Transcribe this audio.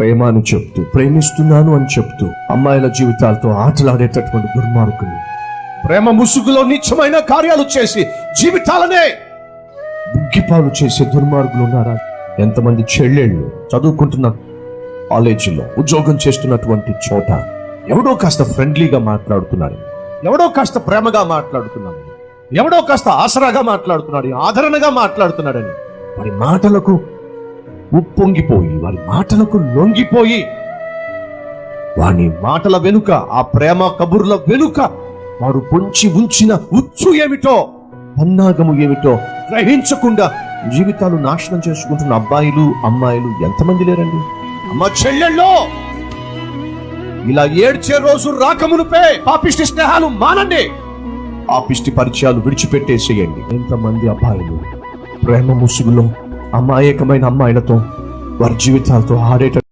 ప్రేమ అని చెప్తూ, ప్రేమిస్తున్నాను అని చెప్తూ అమ్మాయిల జీవితాలతో ఆటలాడేటటువంటి దుర్మార్గులు, ప్రేమ ముసుగులో నీచమైన కార్యాలు చేసి జీవితాలనే బుగ్గిపాలు చేసే దుర్మార్గులు ఉన్నారా? ఎంతమంది చెల్లెళ్ళు చదువుకుంటున్న కాలేజీలో, ఉద్యోగం చేస్తున్నటువంటి చోట ఎవడో కాస్త ఫ్రెండ్లీగా మాట్లాడుతున్నాడు, ఎవడో కాస్త ప్రేమగా మాట్లాడుతున్నాడు, ఎవడో కాస్త ఆసరాగా మాట్లాడుతున్నాడు, ఆదరణగా మాట్లాడుతున్నాడని వారి మాటలకు ఉప్పొంగిపోయి, వారి మాటలకు లొంగిపోయి, వాని మాటల వెనుక, ఆ ప్రేమ కబుర్ల వెనుక వారు పొంచి ఉంచిన ఉచ్చు ఏమిటో, పన్నాగము ఏమిటో గ్రహించకుండా జీవితాలు నాశనం చేసుకుంటున్న అబ్బాయిలు అమ్మాయిలు ఎంతమంది లేరండి? అమ్మ చెల్లెళ్ళో, ఇలా ఏడ్చే రోజు రాకమునుపే పాపిష్టి స్నేహాలు మానండి, పాపిష్టి పరిచయాలు విడిచిపెట్టేసేయండి. ఎంతమంది అబ్బాయిలు ప్రేమ ముసుగులో అమాయకమైన అమ్మాయిలతో వారి జీవితాలతో ఆడేట